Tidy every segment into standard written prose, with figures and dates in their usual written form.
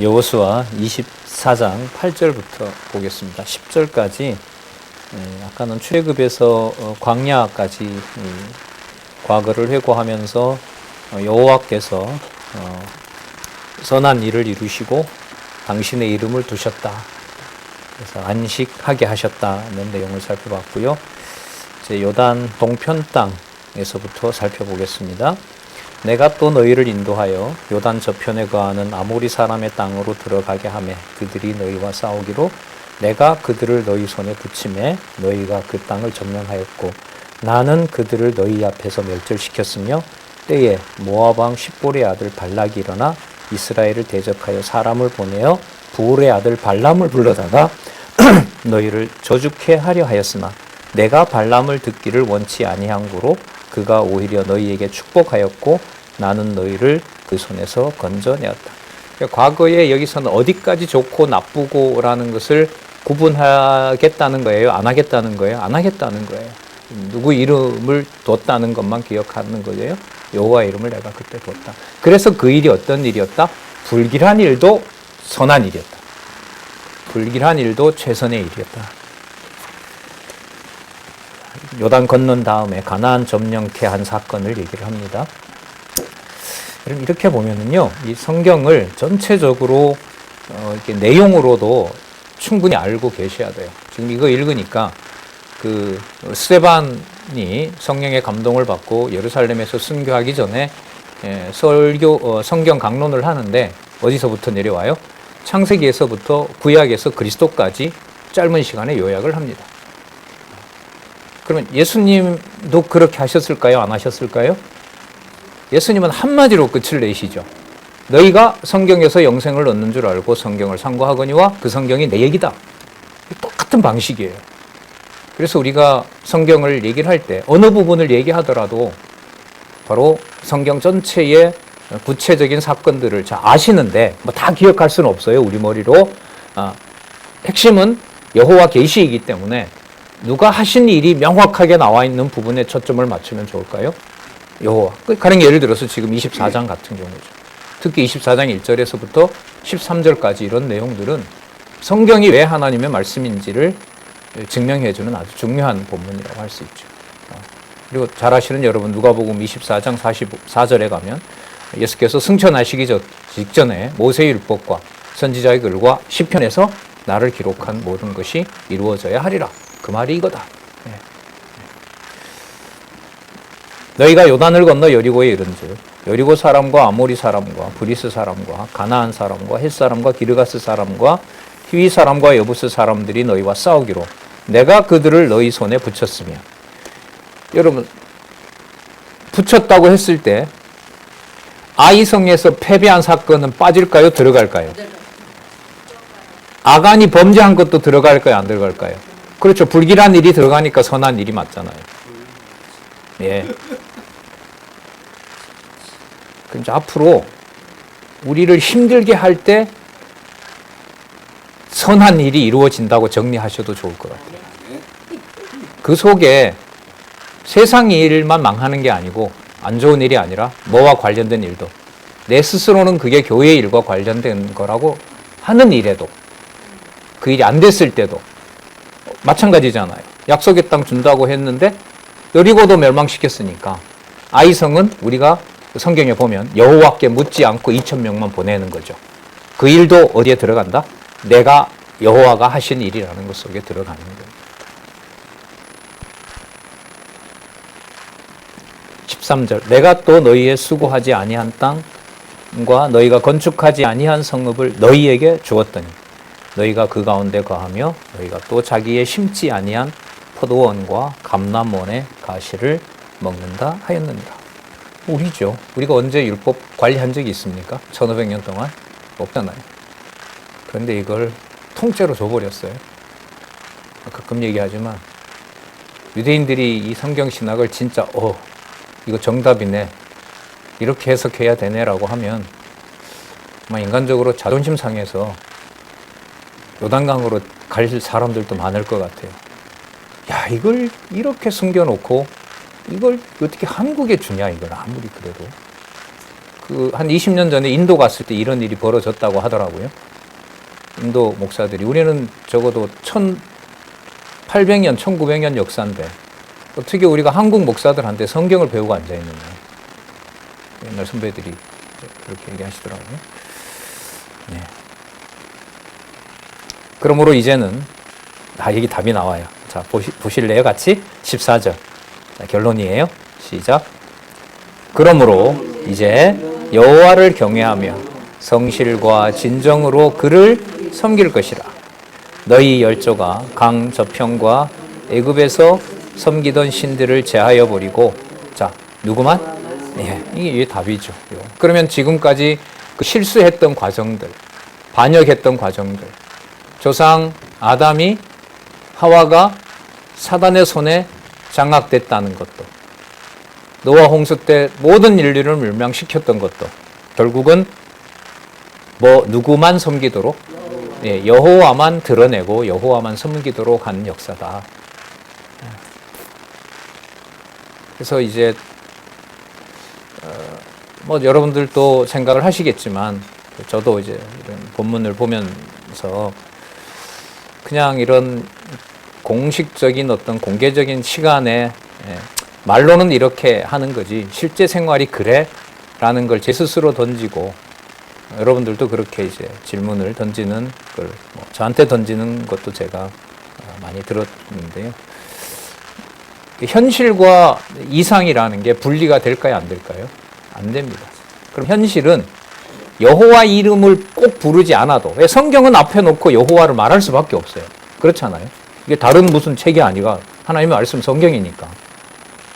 여호수아 24장 8절부터 보겠습니다. 10절까지 아까는 출애굽에서 광야까지 과거를 회고하면서 여호와께서 선한 일을 이루시고 당신의 이름을 두셨다. 그래서 안식하게 하셨다는 내용을 살펴봤고요. 이제 요단 동편 땅에서부터 살펴보겠습니다. 내가 또 너희를 인도하여 요단 저편에 거하는 아모리 사람의 땅으로 들어가게 하매 그들이 너희와 싸우기로 내가 그들을 너희 손에 붙이매 너희가 그 땅을 점령하였고 나는 그들을 너희 앞에서 멸절시켰으며 때에 모압 왕 십볼의 아들 발락이 일어나 이스라엘을 대적하여 사람을 보내어 부올의 아들 발람을 불러다가 너희를 저주케 하려 하였으나 내가 발람을 듣기를 원치 아니한 고로 그가 오히려 너희에게 축복하였고 나는 너희를 그 손에서 건져내었다. 과거에 여기서는 어디까지 좋고 나쁘고라는 것을 구분하겠다는 거예요? 안 하겠다는 거예요? 안 하겠다는 거예요. 누구 이름을 뒀다는 것만 기억하는 거예요. 여호와 이름을 내가 그때 뒀다. 그래서 그 일이 어떤 일이었다? 불길한 일도 선한 일이었다. 불길한 일도 최선의 일이었다. 요단 건넌 다음에 가나안 점령케 한 사건을 얘기를 합니다. 그럼 이렇게 보면은요, 이 성경을 전체적으로 이렇게 내용으로도 충분히 알고 계셔야 돼요. 지금 이거 읽으니까 그 스데반이 성령의 감동을 받고 예루살렘에서 순교하기 전에 성경 강론을 하는데 어디서부터 내려와요? 창세기에서부터 구약에서 그리스도까지 짧은 시간에 요약을 합니다. 그러면 예수님도 그렇게 하셨을까요? 안 하셨을까요? 예수님은 한마디로 끝을 내시죠. 너희가 성경에서 영생을 얻는 줄 알고 성경을 상고하거니와 그 성경이 내 얘기다. 똑같은 방식이에요. 그래서 우리가 성경을 얘기를 할 때 어느 부분을 얘기하더라도 바로 성경 전체의 구체적인 사건들을 잘 아시는데 뭐 다 기억할 수는 없어요. 우리 머리로. 핵심은 여호와 계시이기 때문에 누가 하신 일이 명확하게 나와 있는 부분에 초점을 맞추면 좋을까요? 여호와. 가령 예를 들어서 지금 24장 같은 경우죠. 특히 24장 1절에서부터 13절까지 이런 내용들은 성경이 왜 하나님의 말씀인지를 증명해주는 아주 중요한 본문이라고 할 수 있죠. 그리고 잘 아시는 여러분 누가복음 24장 44절에 가면 예수께서 승천하시기 직전에 모세의 율법과 선지자의 글과 시편에서 나를 기록한 모든 것이 이루어져야 하리라. 그 말이 이거다. 너희가 요단을 건너 여리고에 이른즉 여리고 사람과 아모리 사람과 브리스 사람과 가나안 사람과 헷 사람과 기르가스 사람과 히위 사람과 여부스 사람들이 너희와 싸우기로 내가 그들을 너희 손에 붙였으며. 여러분 붙였다고 했을 때 아이성에서 패배한 사건은 빠질까요? 들어갈까요? 아간이 범죄한 것도 들어갈까요? 안 들어갈까요? 그렇죠. 불길한 일이 들어가니까 선한 일이 맞잖아요. 예. 그럼 이제 앞으로 우리를 힘들게 할 때 선한 일이 이루어진다고 정리하셔도 좋을 것 같아요. 그 속에 세상 일만 망하는 게 아니고 안 좋은 일이 아니라 뭐와 관련된 일도 내 스스로는 그게 교회의 일과 관련된 거라고 하는 일에도 그 일이 안 됐을 때도 마찬가지잖아요. 약속의 땅 준다고 했는데 여리고도 멸망시켰으니까 아이성은 우리가 성경에 보면 여호와께 묻지 않고 2,000명만 보내는 거죠. 그 일도 어디에 들어간다? 내가 여호와가 하신 일이라는 것 속에 들어가는 거예요. 13절 내가 또 너희의 수고하지 아니한 땅과 너희가 건축하지 아니한 성읍을 너희에게 주었더니 너희가 그 가운데 거하며 너희가 또 자기의 심지 아니한 포도원과 감람원의 가시를 먹는다 하였느니라. 우리죠. 우리가 언제 율법 관리한 적이 있습니까? 1500년 동안? 없잖아요. 그런데 이걸 통째로 줘버렸어요. 가끔 얘기하지만 유대인들이 이 성경 신학을 진짜 이거 정답이네 이렇게 해석해야 되네라고 하면 아마 인간적으로 자존심 상해서 요단강으로 갈 사람들도 많을 것 같아요. 야, 이걸 이렇게 숨겨놓고 이걸 어떻게 한국에 주냐, 이걸 아무리 그래도. 한 20년 전에 인도 갔을 때 이런 일이 벌어졌다고 하더라고요. 인도 목사들이. 우리는 적어도 1800년, 1900년 역사인데 어떻게 우리가 한국 목사들한테 성경을 배우고 앉아있느냐. 옛날 선배들이 그렇게 얘기하시더라고요. 네. 그러므로 이제는 여기 답이 나와요. 자, 보실래요? 같이? 14절. 자, 결론이에요. 시작. 그러므로 이제 여호와를 경외하며 성실과 진정으로 그를 섬길 것이라. 너희 열조가 강 저편과 애굽에서 섬기던 신들을 제하여 버리고, 자, 누구만? 네, 이게 답이죠. 그러면 지금까지 그 실수했던 과정들, 반역했던 과정들, 조상 아담이 하와가 사단의 손에 장악됐다는 것도, 노아 홍수 때 모든 인류를 멸망시켰던 것도 결국은 누구만 섬기도록, 여호와만 드러내고 여호와만 섬기도록 하는 역사다. 그래서 이제 여러분들도 생각을 하시겠지만, 저도 이제 이런 본문을 보면서 그냥 이런 공식적인 어떤 공개적인 시간에 말로는 이렇게 하는 거지 실제 생활이 그래? 라는 걸 제 스스로 던지고, 여러분들도 그렇게 이제 질문을 던지는 걸 저한테 던지는 것도 제가 많이 들었는데요. 현실과 이상이라는 게 분리가 될까요? 안 될까요? 안 됩니다. 그럼 현실은 여호와 이름을 꼭 부르지 않아도, 왜 성경은 앞에 놓고 여호와를 말할 수밖에 없어요. 그렇잖아요. 이게 다른 무슨 책이 아니라 하나님의 말씀 성경이니까.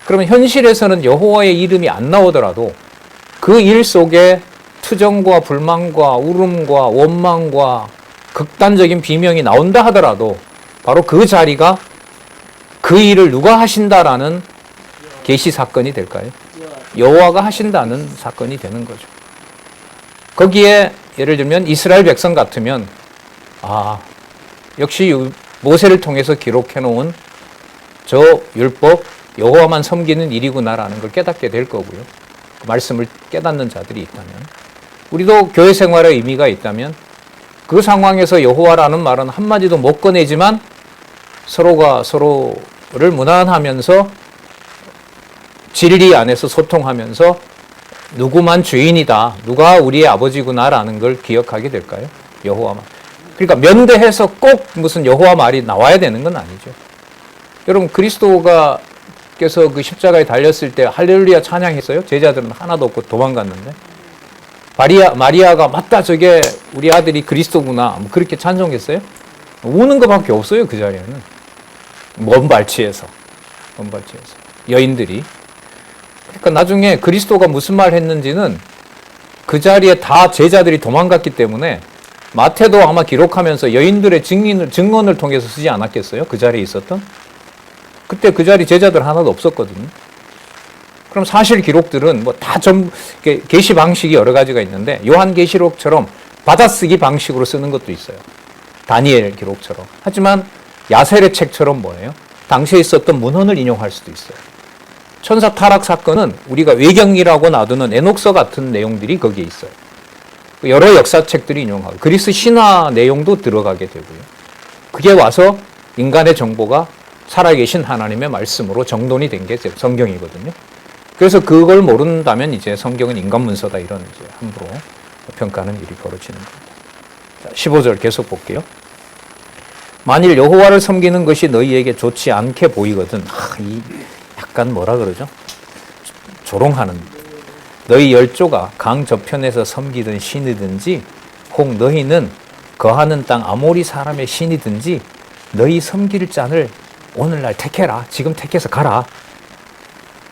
그러면 현실에서는 여호와의 이름이 안 나오더라도 그 일 속에 투정과 불만과 울음과 원망과 극단적인 비명이 나온다 하더라도 바로 그 자리가 그 일을 누가 하신다라는 계시 사건이 될까요? 여호와가 하신다는 사건이 되는 거죠. 거기에 예를 들면 이스라엘 백성 같으면 역시 모세를 통해서 기록해 놓은 저 율법 여호와만 섬기는 일이구나라는 걸 깨닫게 될 거고요. 그 말씀을 깨닫는 자들이 있다면, 우리도 교회 생활에 의미가 있다면 그 상황에서 여호와라는 말은 한마디도 못 꺼내지만 서로가 서로를 무난하면서 진리 안에서 소통하면서 누구만 주인이다, 누가 우리의 아버지구나라는 걸 기억하게 될까요? 여호와만. 그러니까 면대해서 꼭 무슨 여호와 말이 나와야 되는 건 아니죠. 여러분, 그리스도께서 그 십자가에 달렸을 때 할렐루야 찬양했어요? 제자들은 하나도 없고 도망갔는데, 마리아가 맞다, 저게 우리 아들이 그리스도구나, 그렇게 찬송했어요? 우는 것밖에 없어요. 그 자리에는 먼 발치에서 여인들이. 그러니까 나중에 그리스도가 무슨 말 했는지는 그 자리에 다 제자들이 도망갔기 때문에 마태도 아마 기록하면서 여인들의 증언을 통해서 쓰지 않았겠어요? 그 자리에 있었던? 그때 그 자리 제자들 하나도 없었거든요. 그럼 사실 기록들은 계시 방식이 여러 가지가 있는데, 요한계시록처럼 받아쓰기 방식으로 쓰는 것도 있어요. 다니엘 기록처럼. 하지만 야셀의 책처럼 뭐예요? 당시에 있었던 문헌을 인용할 수도 있어요. 천사 타락 사건은 우리가 외경이라고 놔두는 에녹서 같은 내용들이 거기에 있어요. 여러 역사책들이 인용하고 그리스 신화 내용도 들어가게 되고요. 그게 와서 인간의 정보가 살아계신 하나님의 말씀으로 정돈이 된 게 성경이거든요. 그래서 그걸 모른다면 이제 성경은 인간 문서다, 이런 이제 함부로 평가하는 일이 벌어지는 겁니다. 자, 15절 계속 볼게요. 만일 여호와를 섬기는 것이 너희에게 좋지 않게 보이거든, 약간 뭐라 그러죠? 조롱하는. 너희 열조가 강 저편에서 섬기던 신이든지, 혹 너희는 거하는 땅 아모리 사람의 신이든지 너희 섬길 자를 오늘날 택해라. 지금 택해서 가라.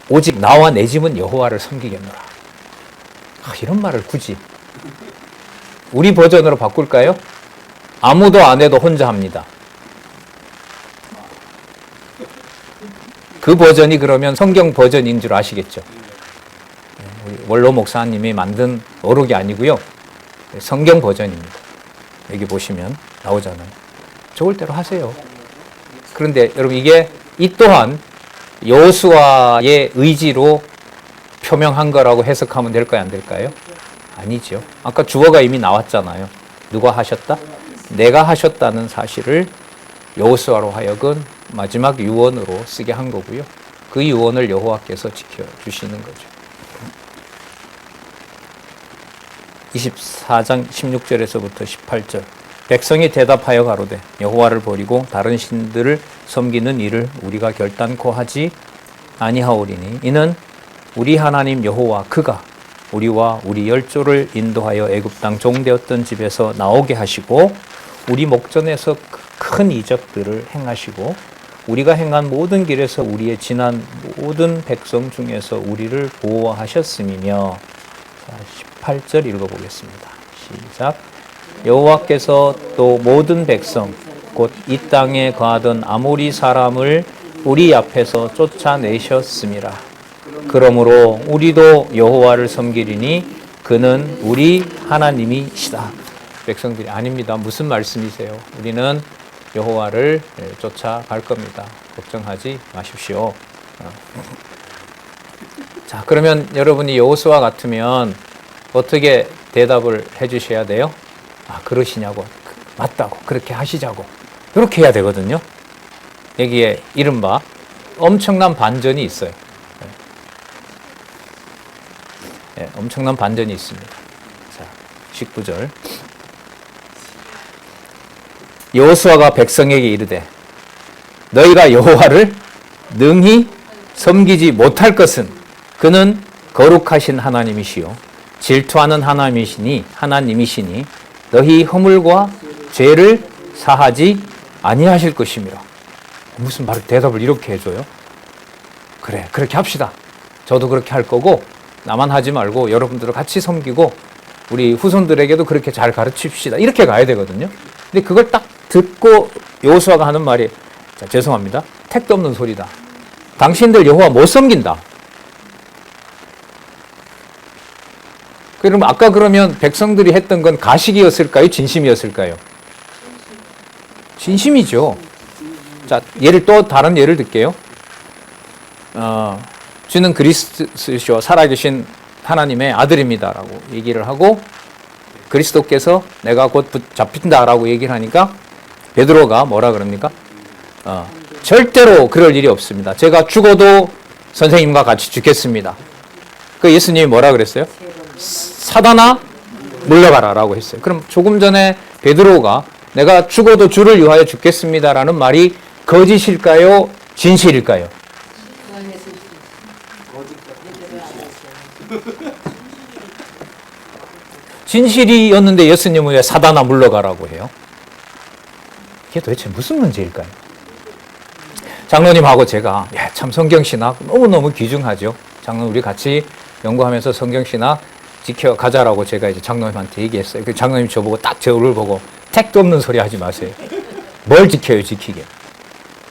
오직 나와 내 집은 여호와를 섬기겠노라. 이런 말을 굳이 우리 버전으로 바꿀까요? 아무도 안 해도 혼자 합니다. 그 버전이 그러면 성경 버전인 줄 아시겠죠? 원로 목사님이 만든 어록이 아니고요. 성경 버전입니다. 여기 보시면 나오잖아요. 좋을 대로 하세요. 그런데 여러분, 이 또한 여호수아의 의지로 표명한 거라고 해석하면 될까요? 안 될까요? 아니죠. 아까 주어가 이미 나왔잖아요. 누가 하셨다? 내가 하셨다는 사실을 여호수아로 하여금 마지막 유언으로 쓰게 한 거고요. 그 유언을 여호와께서 지켜주시는 거죠. 24장 16절에서부터 18절. 백성이 대답하여 가로되 여호와를 버리고 다른 신들을 섬기는 일을 우리가 결단코 하지 아니하오리니 이는 우리 하나님 여호와 그가 우리와 우리 열조를 인도하여 애굽 땅 종되었던 집에서 나오게 하시고 우리 목전에서 큰 이적들을 행하시고 우리가 행한 모든 길에서 우리의 지난 모든 백성 중에서 우리를 보호하셨음이며. 자, 18절 읽어보겠습니다. 시작. 여호와께서 또 모든 백성 곧 이 땅에 거하던 아모리 사람을 우리 앞에서 쫓아내셨음이라. 그러므로 우리도 여호와를 섬기리니 그는 우리 하나님이시다. 백성들이 아닙니다. 무슨 말씀이세요? 우리는 여호와를 쫓아갈 겁니다. 걱정하지 마십시오. 자, 그러면 여러분이 여호수아 같으면 어떻게 대답을 해주셔야 돼요? 아, 그러시냐고. 맞다고. 그렇게 하시자고. 그렇게 해야 되거든요. 여기에 이른바 엄청난 반전이 있어요. 네, 엄청난 반전이 있습니다. 자, 19절. 여호수아가 백성에게 이르되 너희가 여호와를 능히 섬기지 못할 것은 그는 거룩하신 하나님이시요 질투하는 하나님이시니 너희 허물과 죄를 사하지 아니하실 것이미라. 무슨 말을 대답을 이렇게 해줘요? 그래, 그렇게 합시다. 저도 그렇게 할 거고 나만 하지 말고 여러분들을 같이 섬기고 우리 후손들에게도 그렇게 잘 가르칩시다. 이렇게 가야 되거든요. 근데 그걸 딱 듣고 여호수아가 하는 말이, 자, 죄송합니다. 택도 없는 소리다. 당신들 여호와 못 섬긴다. 그럼 아까 그러면 백성들이 했던 건 가식이었을까요? 진심이었을까요? 진심이죠. 자, 또 다른 예를 들게요. 주는 그리스도시요 살아계신 하나님의 아들입니다라고 얘기를 하고 그리스도께서 내가 곧 잡힌다라고 얘기를 하니까 베드로가 뭐라 그럽니까? 절대로 그럴 일이 없습니다. 제가 죽어도 선생님과 같이 죽겠습니다. 그 예수님이 뭐라 그랬어요? 사단아 물러가라라고 했어요. 그럼 조금 전에 베드로가 내가 죽어도 주를 위하여 죽겠습니다라는 말이 거짓일까요? 진실일까요? 진실이었는데 예수님은 왜 사단아 물러가라고 해요? 이게 도대체 무슨 문제일까요? 장로님하고 제가 참 성경신학 너무너무 귀중하죠. 장로님 우리 같이 연구하면서 성경신학 지켜가자라고 제가 이제 장로님한테 얘기했어요. 그 장로님 저보고 딱 제 얼굴 보고 택도 없는 소리 하지 마세요. 뭘 지켜요, 지키게.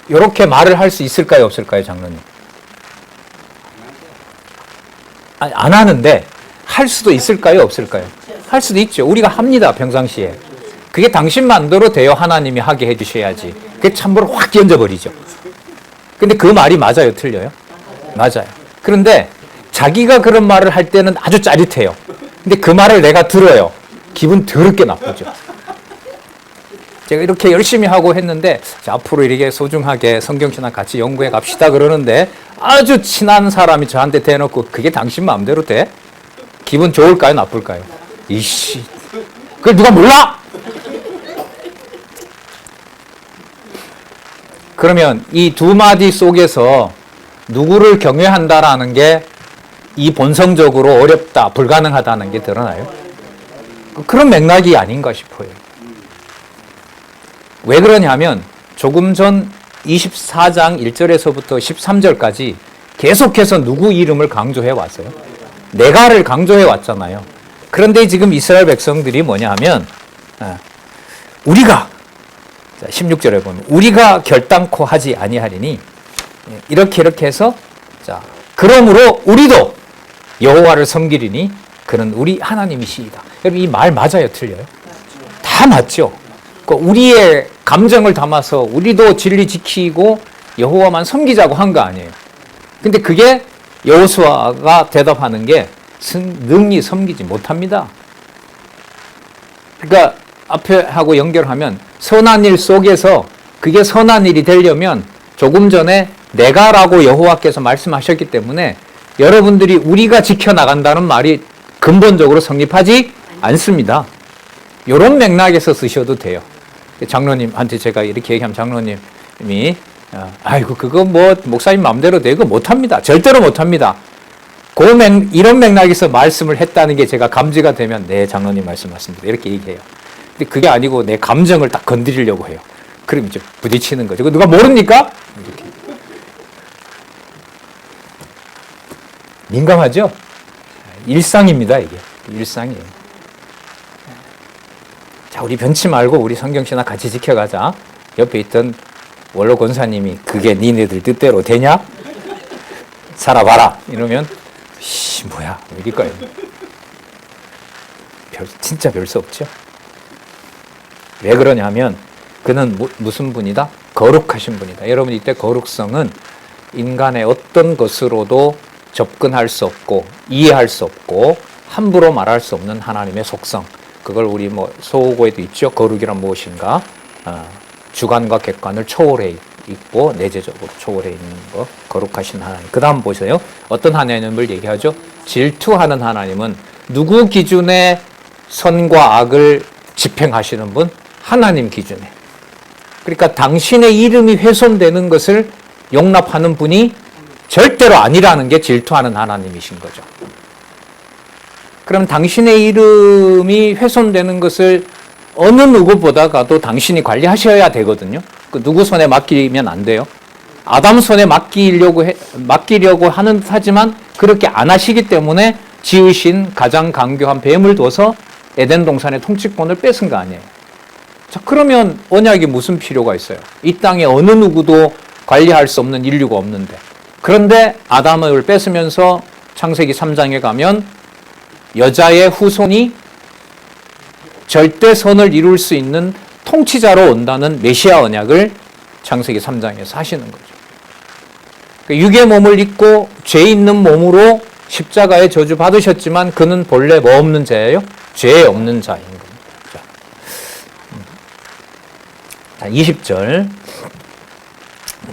이렇게 말을 할 수 있을까요, 없을까요, 장로님? 아니, 안 하는데 할 수도 있을까요, 없을까요? 할 수도 있죠. 우리가 합니다, 평상시에. 그게 당신 마음대로 돼요. 하나님이 하게 해주셔야지. 그게 참으로 확 던져버리죠. 근데 그 말이 맞아요, 틀려요? 맞아요. 그런데 자기가 그런 말을 할 때는 아주 짜릿해요. 근데 그 말을 내가 들어요. 기분 더럽게 나쁘죠. 제가 이렇게 열심히 하고 했는데 자, 앞으로 이렇게 소중하게 성경신학 같이 연구해 갑시다 그러는데 아주 친한 사람이 저한테 대놓고 그게 당신 마음대로 돼? 기분 좋을까요, 나쁠까요? 이씨, 그걸 누가 몰라? 그러면 이 두 마디 속에서 누구를 경외한다라는 게 이 본성적으로 어렵다, 불가능하다는 게 드러나요? 그런 맥락이 아닌가 싶어요. 왜 그러냐면 조금 전 24장 1절에서부터 13절까지 계속해서 누구 이름을 강조해 왔어요? 내가를 강조해 왔잖아요. 그런데 지금 이스라엘 백성들이 뭐냐 하면 우리가 16절에 보면 우리가 결단코 하지 아니하리니 이렇게 해서 자, 그러므로 우리도 여호와를 섬기리니 그는 우리 하나님이시이다. 여러분 이 말 맞아요, 틀려요? 다 맞죠. 우리의 감정을 담아서 우리도 진리 지키고 여호와만 섬기자고 한 거 아니에요. 근데 그게 여호수아가 대답하는 게 능히 섬기지 못합니다. 그러니까 앞에 하고 연결하면 선한 일 속에서 그게 선한 일이 되려면 조금 전에 내가라고 여호와께서 말씀하셨기 때문에 여러분들이 우리가 지켜나간다는 말이 근본적으로 성립하지 않습니다. 이런 맥락에서 쓰셔도 돼요. 장로님한테 제가 이렇게 얘기하면 장로님이 아이고 그거 뭐 목사님 마음대로 되고 못합니다. 절대로 못합니다. 이런 맥락에서 말씀을 했다는 게 제가 감지가 되면 네 장로님 말씀 맞습니다. 이렇게 얘기해요. 근데 그게 아니고 내 감정을 딱 건드리려고 해요. 그럼 이제 부딪히는 거죠. 누가 모릅니까? 이렇게. 민감하죠? 일상입니다, 이게. 일상이에요. 자, 우리 변치 말고 우리 성경신학 같이 지켜가자. 옆에 있던 원로 권사님이 그게 니네들 뜻대로 되냐? 살아봐라. 이러면, 뭐야. 이럴 거예요. 진짜 별 수 없죠? 왜 그러냐면, 그는 무슨 분이다? 거룩하신 분이다. 여러분, 이때 거룩성은 인간의 어떤 것으로도 접근할 수 없고 이해할 수 없고 함부로 말할 수 없는 하나님의 속성. 그걸 우리 소호고에도 있죠. 거룩이란 무엇인가? 주관과 객관을 초월해 있고 내재적으로 초월해 있는 거. 거룩하신 하나님. 그 다음 보세요. 어떤 하나님을 얘기하죠? 질투하는 하나님은 누구 기준에 선과 악을 집행하시는 분? 하나님 기준에. 그러니까 당신의 이름이 훼손되는 것을 용납하는 분이 절대로 아니라는 게 질투하는 하나님이신 거죠. 그럼 당신의 이름이 훼손되는 것을 어느 누구보다가도 당신이 관리하셔야 되거든요. 그 누구 손에 맡기면 안 돼요. 아담 손에 맡기려고 하는 하지만 그렇게 안 하시기 때문에 지으신 가장 강교한 뱀을 둬서 에덴 동산의 통치권을 뺏은 거 아니에요. 자, 그러면 언약이 무슨 필요가 있어요? 이 땅에 어느 누구도 관리할 수 없는 인류가 없는데. 그런데 아담을 뺏으면서 창세기 3장에 가면 여자의 후손이 절대선을 이룰 수 있는 통치자로 온다는 메시아 언약을 창세기 3장에서 하시는 거죠. 육의 몸을 입고 죄 있는 몸으로 십자가의 저주 받으셨지만 그는 본래 뭐 없는 자예요? 죄 없는 자인 겁니다. 자, 20절.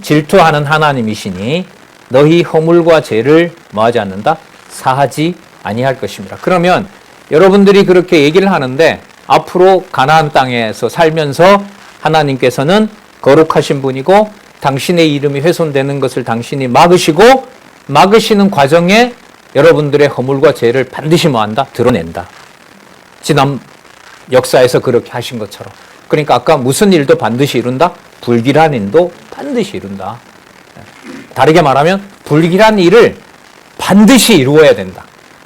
질투하는 하나님이시니 너희 허물과 죄를 뭐하지 않는다? 사하지 아니할 것입니다. 그러면 여러분들이 그렇게 얘기를 하는데 앞으로 가나안 땅에서 살면서 하나님께서는 거룩하신 분이고 당신의 이름이 훼손되는 것을 당신이 막으시고 막으시는 과정에 여러분들의 허물과 죄를 반드시 뭐한다? 드러낸다. 지난 역사에서 그렇게 하신 것처럼. 그러니까 아까 무슨 일도 반드시 이룬다? 불길한 일도 반드시 이룬다. 다르게 말하면 불길한 일을 반드시 이루어야 된다.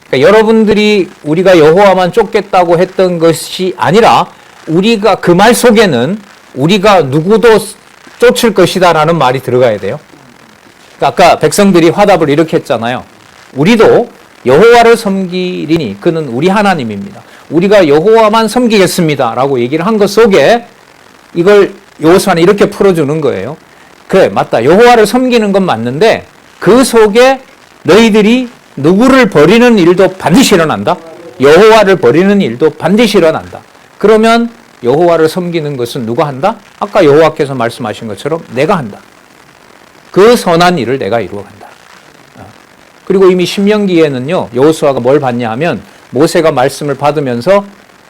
그러니까 여러분들이 우리가 여호와만 쫓겠다고 했던 것이 아니라 우리가 그 말 속에는 우리가 누구도 쫓을 것이다라는 말이 들어가야 돼요. 그러니까 아까 백성들이 화답을 이렇게 했잖아요. 우리도 여호와를 섬기리니 그는 우리 하나님입니다. 우리가 여호와만 섬기겠습니다. 라고 얘기를 한 것 속에 이걸 여호수아는 이렇게 풀어주는 거예요. 그래, 맞다. 여호와를 섬기는 건 맞는데 그 속에 너희들이 누구를 버리는 일도 반드시 일어난다. 여호와를 버리는 일도 반드시 일어난다. 그러면 여호와를 섬기는 것은 누가 한다? 아까 여호와께서 말씀하신 것처럼 내가 한다. 그 선한 일을 내가 이루어간다. 그리고 이미 신명기에는요. 여호수아가 뭘 받냐 하면 모세가 말씀을 받으면서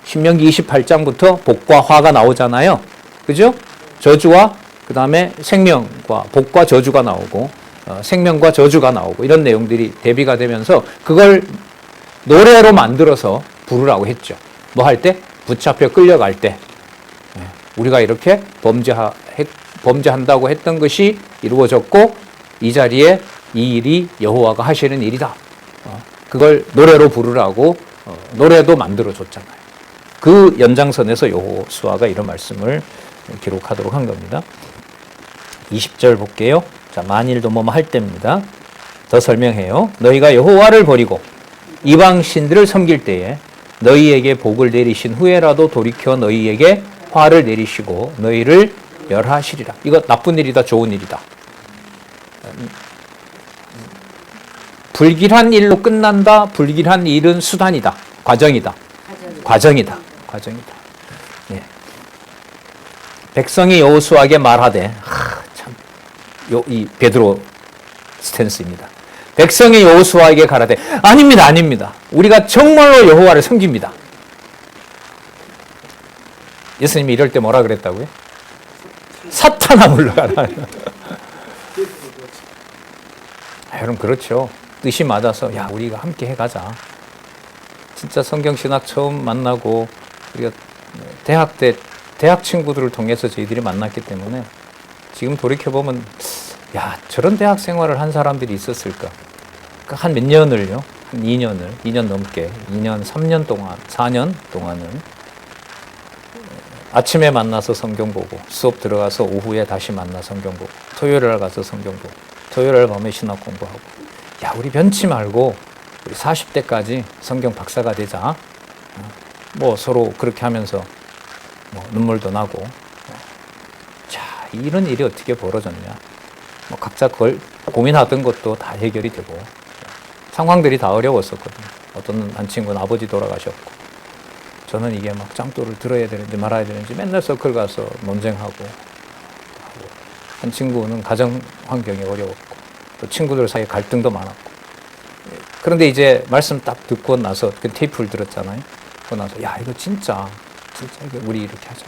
신명기 28장부터 복과 화가 나오잖아요. 그죠? 저주와 그 다음에 생명과 복과 저주가 나오고 생명과 저주가 나오고 이런 내용들이 대비가 되면서 그걸 노래로 만들어서 부르라고 했죠. 뭐 할 때? 붙잡혀 끌려갈 때 우리가 이렇게 범죄한다고 했던 것이 이루어졌고 이 자리에 이 일이 여호와가 하시는 일이다. 그걸 노래로 부르라고 노래도 만들어줬잖아요. 그 연장선에서 여호수아가 이런 말씀을 기록하도록 한 겁니다. 20절 볼게요. 자, 만일도 뭐뭐 할 때입니다. 더 설명해요. 너희가 여호와를 버리고 이방 신들을 섬길 때에 너희에게 복을 내리신 후에라도 돌이켜 너희에게 화를 내리시고 너희를 멸하시리라. 이거 나쁜 일이다, 좋은 일이다. 불길한 일로 끝난다. 불길한 일은 수단이다. 과정이다. 과정이다. 예. 백성이 여호수아에게 말하되, 이 베드로 스탠스입니다. 백성이 여호수아에게 가라되, 아닙니다, 아닙니다. 우리가 정말로 여호와를 섬깁니다. 예수님이 이럴 때 뭐라 그랬다고요? 사탄아 물러가라. 여러분, 그렇죠. 뜻이 맞아서, 야, 우리가 함께 해가자. 진짜 성경신학 처음 만나고, 우리가 대학 때, 대학 친구들을 통해서 저희들이 만났기 때문에, 지금 돌이켜보면, 야, 저런 대학 생활을 한 사람들이 있었을까? 한 몇 년을요? 한 2년 넘게, 2년, 3년 동안, 4년 동안은 아침에 만나서 성경 보고, 수업 들어가서 오후에 다시 만나 성경 보고, 토요일 날 가서 성경 보고, 토요일 날 밤에 신학 공부하고. 야, 우리 변치 말고 우리 40대까지 성경 박사가 되자. 뭐 서로 그렇게 하면서 뭐 눈물도 나고. 자, 이런 일이 어떻게 벌어졌냐? 뭐 각자 그걸 고민하던 것도 다 해결이 되고, 상황들이 다 어려웠었거든요. 어떤 한 친구는 아버지 돌아가셨고, 저는 이게 막 짱돌을 들어야 되는지 말아야 되는지 맨날 서클 가서 논쟁하고, 한 친구는 가정 환경이 어려웠고, 또 친구들 사이에 갈등도 많았고. 그런데 이제 말씀 딱 듣고 나서 그 테이프를 들었잖아요. 그러고 나서, 야, 이거 진짜 이게 우리 이렇게 하자.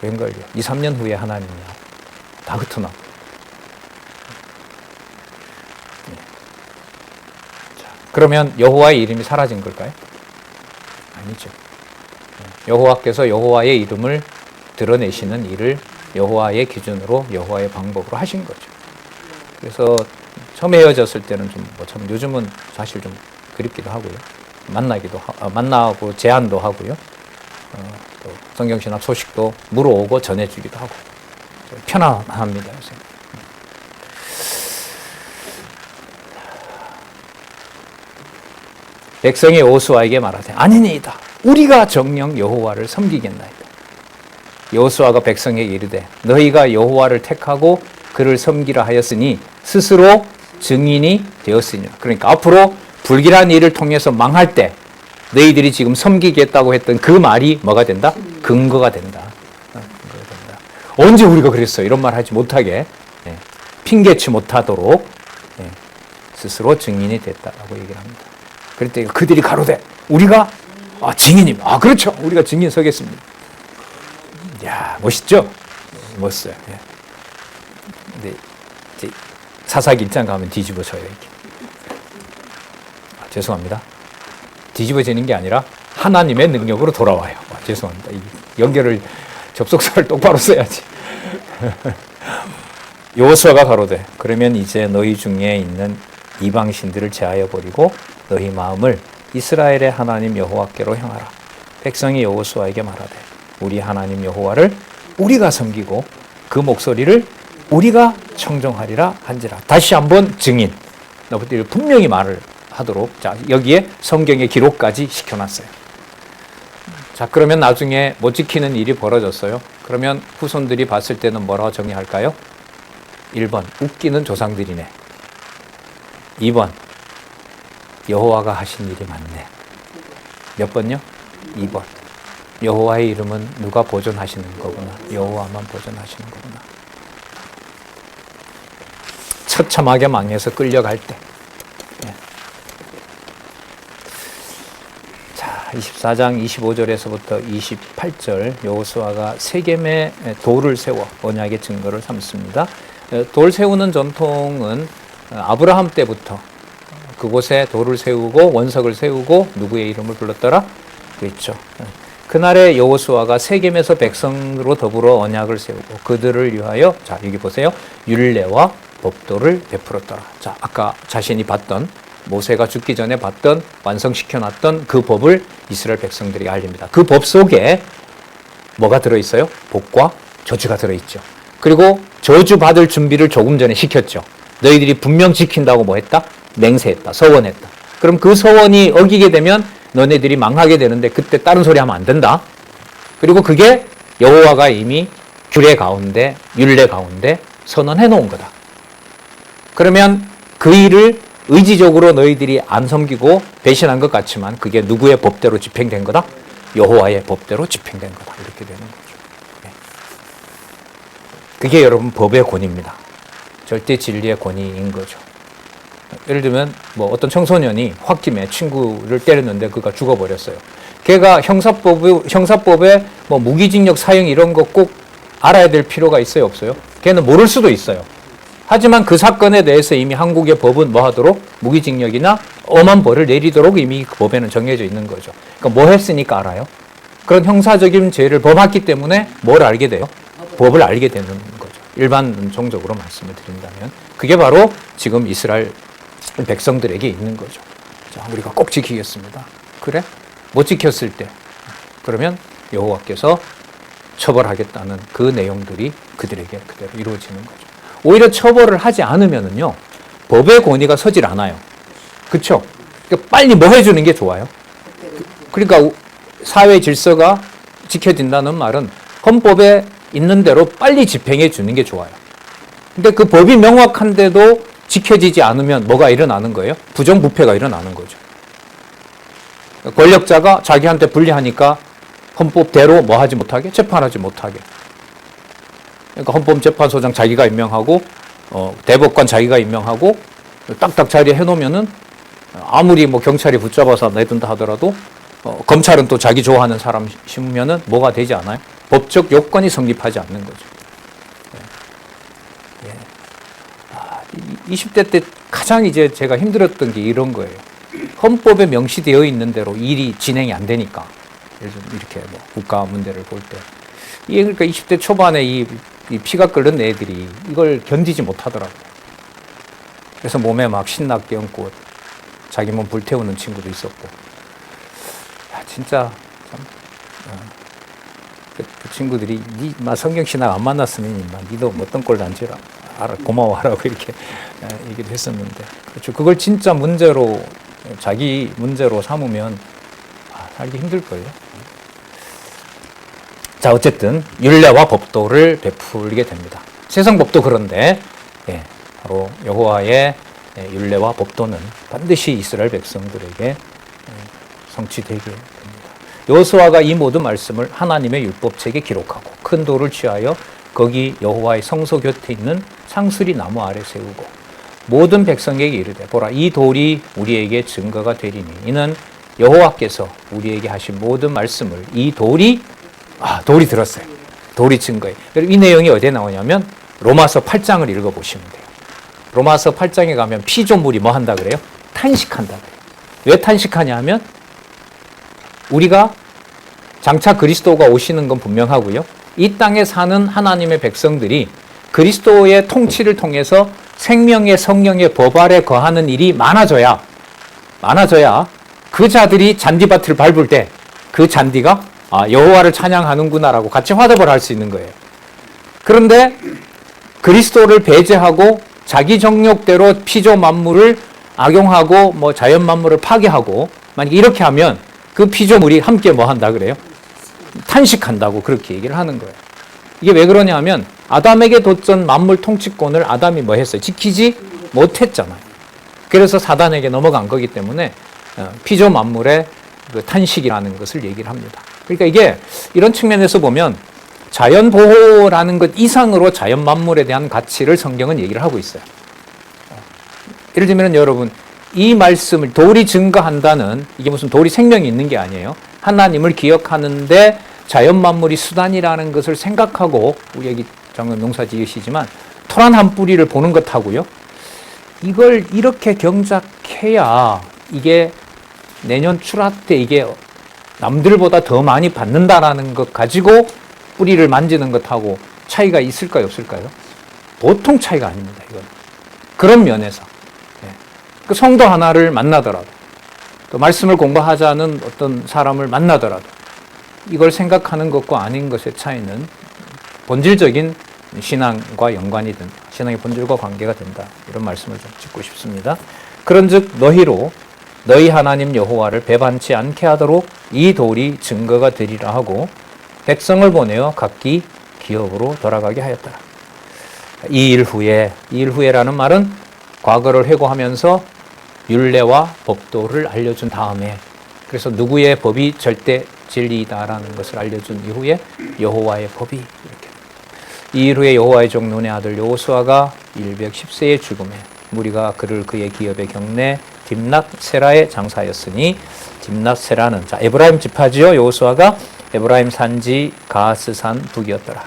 웬걸요? 2, 3년 후에 하나님이야. 다 흩어나고. 그러면 여호와의 이름이 사라진 걸까요? 아니죠. 여호와께서 여호와의 이름을 드러내시는 일을 여호와의 기준으로, 여호와의 방법으로 하신 거죠. 그래서 처음 헤어졌을 때는 좀 참 요즘은 사실 좀 그립기도 하고요. 만나고 제안도 하고요. 또 성경신학 소식도 물어오고 전해주기도 하고 편안합니다, 요새. 백성이 여호수아에게 말하되, 아니니이다. 우리가 정녕 여호와를 섬기겠나이다. 여호수아가 백성에게 이르되, 너희가 여호와를 택하고 그를 섬기라 하였으니 스스로 증인이 되었으니라. 그러니까 앞으로 불길한 일을 통해서 망할 때 너희들이 지금 섬기겠다고 했던 그 말이 뭐가 된다? 근거가 된다. 언제 우리가 그랬어요? 이런 말 하지 못하게, 핑계치 못하도록 스스로 증인이 됐다라고 얘기를 합니다. 그럴 때 그들이 가로되, 우리가 증인임. 그렇죠. 우리가 증인 서겠습니다. 야, 멋있죠? 멋있어요. 근데 이제 사사기 1장 가면 뒤집어져요, 이렇게. 죄송합니다. 뒤집어지는 게 아니라 하나님의 능력으로 돌아와요. 죄송합니다. 이 연결을, 접속사를 똑바로 써야지. 여호수아가 가로되, 그러면 이제 너희 중에 있는 이방신들을 제하여 버리고 너희 마음을 이스라엘의 하나님 여호와께로 향하라. 백성이 여호수아에게 말하되, 우리 하나님 여호와를 우리가 섬기고 그 목소리를 우리가 청정하리라 한지라. 다시 한번 증인. 너희들 분명히 말을 하도록. 자, 여기에 성경의 기록까지 시켜놨어요. 자, 그러면 나중에 못 지키는 일이 벌어졌어요. 그러면 후손들이 봤을 때는 뭐라고 정의할까요? 1번, 웃기는 조상들이네. 2번, 여호와가 하신 일이 많네. 몇 번요? 2번. 여호와의 이름은 누가 보존하시는 거구나. 여호와만 보존하시는 거구나. 처참하게 망해서 끌려갈 때. 자, 24장 25절에서부터 28절, 여호수아가 세겜에 돌을 세워 언약의 증거를 삼습니다. 돌 세우는 전통은 아브라함 때부터 그곳에 돌을 세우고 원석을 세우고 누구의 이름을 불렀더라? 그랬죠. 그날에 여호수아가 세겜에서 백성으로 더불어 언약을 세우고 그들을 위하여, 자, 여기 보세요. 율례와 법도를 베풀었더라. 자, 아까 자신이 봤던, 모세가 죽기 전에 봤던, 완성시켜놨던 그 법을 이스라엘 백성들이 알립니다. 그 법 속에 뭐가 들어있어요? 복과 저주가 들어있죠. 그리고 저주 받을 준비를 조금 전에 시켰죠. 너희들이 분명 지킨다고 뭐 했다? 맹세했다. 서원했다. 그럼 그 서원이 어기게 되면 너네들이 망하게 되는데 그때 다른 소리 하면 안 된다. 그리고 그게 여호와가 이미 규례 가운데, 율례 가운데 선언해 놓은 거다. 그러면 그 일을 의지적으로 너희들이 안 섬기고 배신한 것 같지만 그게 누구의 법대로 집행된 거다? 여호와의 법대로 집행된 거다. 이렇게 되는 거죠. 그게 여러분 법의 권위입니다. 절대 진리의 권위인 거죠. 예를 들면 뭐 어떤 청소년이 홧김에 친구를 때렸는데 그가 죽어버렸어요. 걔가 형사법에 뭐 무기징역 사형 이런 거 꼭 알아야 될 필요가 있어요, 없어요? 걔는 모를 수도 있어요. 하지만 그 사건에 대해서 이미 한국의 법은 뭐 하도록 무기징역이나 엄한 벌을 내리도록 이미 그 법에는 정해져 있는 거죠. 그러니까 뭐 했으니까 알아요? 그런 형사적인 죄를 범했기 때문에 뭘 알게 돼요? 법을 알게 되는 거죠. 일반적으로 말씀을 드린다면 그게 바로 지금 이스라엘 백성들에게 있는 거죠. 자, 우리가 꼭 지키겠습니다. 그래? 못 지켰을 때 그러면 여호와께서 처벌하겠다는 그 내용들이 그들에게 그대로 이루어지는 거죠. 오히려 처벌을 하지 않으면은요 법의 권위가 서질 않아요. 그렇죠? 그러니까 빨리 뭐 해주는 게 좋아요. 그러니까 사회 질서가 지켜진다는 말은 헌법에 있는 대로 빨리 집행해 주는 게 좋아요. 근데 그 법이 명확한데도 지켜지지 않으면 뭐가 일어나는 거예요? 부정부패가 일어나는 거죠. 권력자가 자기한테 불리하니까 헌법대로 뭐 하지 못하게? 재판하지 못하게. 그러니까 헌법재판소장 자기가 임명하고 대법관 자기가 임명하고 딱딱 자리에 해놓으면은 아무리 뭐 경찰이 붙잡아서 내둔다 하더라도 검찰은 또 자기 좋아하는 사람 심으면은 뭐가 되지 않아요? 법적 요건이 성립하지 않는 거죠. 20대 때 가장 이제 제가 힘들었던 게 이런 거예요. 헌법에 명시되어 있는 대로 일이 진행이 안 되니까. 예를 들면 이렇게 뭐 국가 문제를 볼 때. 이게 그러니까 20대 초반에 이 피가 끓는 애들이 이걸 견디지 못하더라고요. 그래서 몸에 막 신나 껴안고 자기 몸 불태우는 친구도 있었고. 야, 진짜 참, 그 친구들이 성경 신학 안 만났으면 니도 어떤 꼴 난지라 알아 고마워하라고 이렇게 얘기도 했었는데 그렇죠. 그걸 진짜 문제로 자기 문제로 삼으면 살기 힘들 거예요. 자, 어쨌든 율례와 법도를 베풀게 됩니다. 세상 법도 그런데 바로 여호와의 율례와 법도는 반드시 이스라엘 백성들에게 성취되게 됩니다. 여호수아가 이 모든 말씀을 하나님의 율법책에 기록하고 큰 돌을 취하여 거기 여호와의 성소 곁에 있는 상수리 나무 아래 세우고 모든 백성에게 이르되 보라 이 돌이 우리에게 증거가 되리니 이는 여호와께서 우리에게 하신 모든 말씀을 이 돌이 들었어요. 돌이 증거예요. 이 내용이 어디에 나오냐면 로마서 8장을 읽어보시면 돼요. 로마서 8장에 가면 피조물이 뭐 한다 그래요? 탄식한다 그래요. 왜 탄식하냐 하면 우리가 장차 그리스도가 오시는 건 분명하고요. 이 땅에 사는 하나님의 백성들이 그리스도의 통치를 통해서 생명의 성령의 법 아래 거하는 일이 많아져야 그 자들이 잔디밭을 밟을 때 그 잔디가 여호와를 찬양하는구나라고 같이 화답을 할 수 있는 거예요. 그런데 그리스도를 배제하고 자기 정욕대로 피조 만물을 악용하고 뭐 자연 만물을 파괴하고 만약 이렇게 하면 그 피조물이 함께 뭐 한다 그래요? 탄식한다고 그렇게 얘기를 하는 거예요. 이게 왜 그러냐 하면 아담에게 뒀던 만물 통치권을 아담이 뭐 했어요? 지키지 못했잖아요. 그래서 사단에게 넘어간 거기 때문에 피조 만물의 그 탄식이라는 것을 얘기를 합니다. 그러니까 이게 이런 측면에서 보면 자연 보호라는 것 이상으로 자연 만물에 대한 가치를 성경은 얘기를 하고 있어요. 예를 들면 여러분 이 말씀을 돌이 증거한다는 이게 무슨 돌이 생명이 있는 게 아니에요. 하나님을 기억하는데 자연 만물이 수단이라는 것을 생각하고 우리 여기 장로 농사 지으시지만 토란 한 뿌리를 보는 것하고요. 이걸 이렇게 경작해야 이게 내년 출하 때 이게 남들보다 더 많이 받는다라는 것 가지고 뿌리를 만지는 것하고 차이가 있을까요, 없을까요? 보통 차이가 아닙니다. 이건 그런 면에서 그 성도 하나를 만나더라도 또 말씀을 공부하자는 어떤 사람을 만나더라도 이걸 생각하는 것과 아닌 것의 차이는 본질적인 신앙과 연관이 된다. 신앙의 본질과 관계가 된다. 이런 말씀을 좀 짚고 싶습니다. 그런즉 너희로 너희 하나님 여호와를 배반치 않게 하도록 이 돌이 증거가 되리라 하고 백성을 보내어 각기 기업으로 돌아가게 하였더라. 이 일 후에라는 말은 과거를 회고하면서 율례와 법도를 알려준 다음에 그래서 누구의 법이 절대 진리이다라는 것을 알려준 이후에 여호와의 법이 이렇게. 이 일 후에 여호와의 종 눈의 아들 여호수아가 110세의 죽음에 무리가 그를 그의 기업에 경내 딥낫 세라에 장사하였으니 딥낫 세라는 자 에브라임 지파지요. 여호수아가 에브라임 산지 가스산 북이었더라.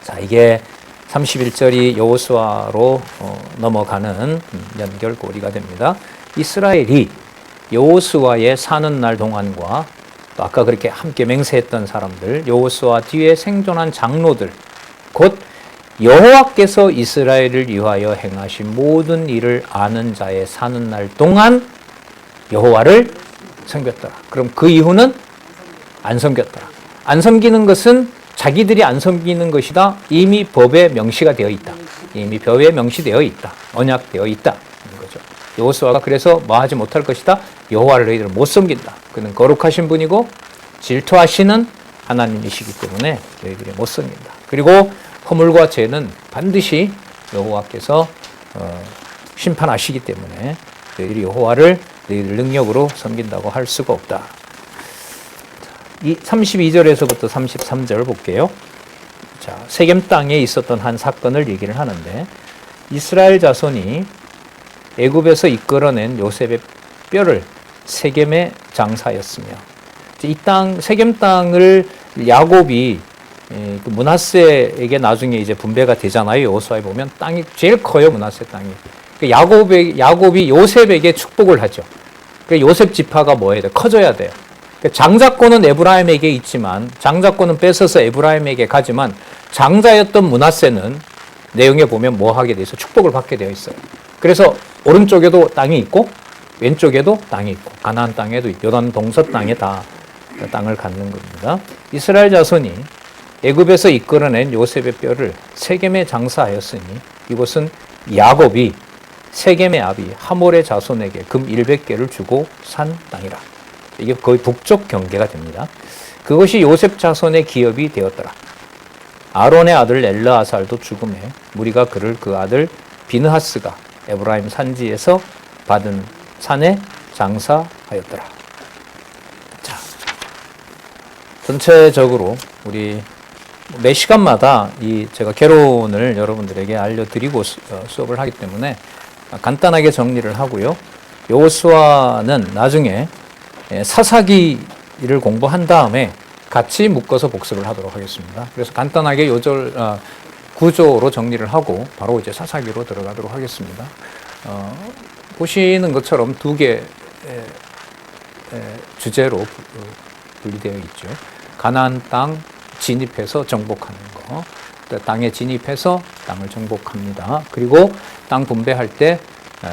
자 이게 31절이 여호수아로 넘어가는 연결고리가 됩니다. 이스라엘이 여호수아의 사는 날 동안과 또 아까 그렇게 함께 맹세했던 사람들, 여호수아 뒤에 생존한 장로들, 곧 여호와께서 이스라엘을 위하여 행하신 모든 일을 아는 자의 사는 날 동안 여호와를 섬겼더라. 그럼 그 이후는 안 섬겼더라. 안 섬기는 것은 자기들이 안 섬기는 것이다. 이미 법에 명시가 되어 있다. 이미 법에 명시되어 있다. 언약되어 있다. 거죠. 여호수아가 그래서 뭐 하지 못할 것이다. 여호와를 너희들은 못 섬긴다. 그는 거룩하신 분이고 질투하시는 하나님이시기 때문에 너희들이 못 섬긴다. 그리고 허물과 죄는 반드시 여호와께서 심판하시기 때문에 너희들이 여호와를 너희들 능력으로 섬긴다고 할 수가 없다. 이 32절에서부터 33절 볼게요. 자, 세겜 땅에 있었던 한 사건을 얘기를 하는데 이스라엘 자손이 애굽에서 이끌어낸 요셉의 뼈를 세겜에 장사하였으며 이 땅 세겜 땅을 야곱이 므낫세에게 나중에 이제 분배가 되잖아요. 여호수아에 보면 땅이 제일 커요. 므낫세 땅이. 야곱이 요셉에게 축복을 하죠. 요셉 지파가 뭐 해야 돼? 커져야 돼요. 장자권은 에브라임에게 있지만 장자권은 뺏어서 에브라임에게 가지만 장자였던 므낫세는 내용에 보면 뭐 하게 돼 있어? 축복을 받게 되어 있어요. 그래서 오른쪽에도 땅이 있고 왼쪽에도 땅이 있고 가나안 땅에도 있고 요단 동서 땅에 다 땅을 갖는 겁니다. 이스라엘 자손이 애굽에서 이끌어낸 요셉의 뼈를 세겜에 장사하였으니 이곳은 야곱이 세겜의 아비 하몰의 자손에게 금 100개를 주고 산 땅이라. 이게 거의 북쪽 경계가 됩니다. 그것이 요셉 자손의 기업이 되었더라. 아론의 아들 엘르아살도 죽음에 무리가 그를 그 아들 비느하스가 에브라임 산지에서 받은 산에 장사하였더라. 자, 전체적으로 우리 매 시간마다 제가 개론을 여러분들에게 알려드리고 수업을 하기 때문에 간단하게 정리를 하고요. 여호수아는 나중에 사사기를 공부한 다음에 같이 묶어서 복습을 하도록 하겠습니다. 그래서 간단하게 요절 구조로 정리를 하고 바로 이제 사사기로 들어가도록 하겠습니다. 보시는 것처럼 두 개 주제로 분리되어 있죠. 가나안 땅 진입해서 정복하는 거, 땅에 진입해서 땅을 정복합니다. 그리고 땅 분배할 때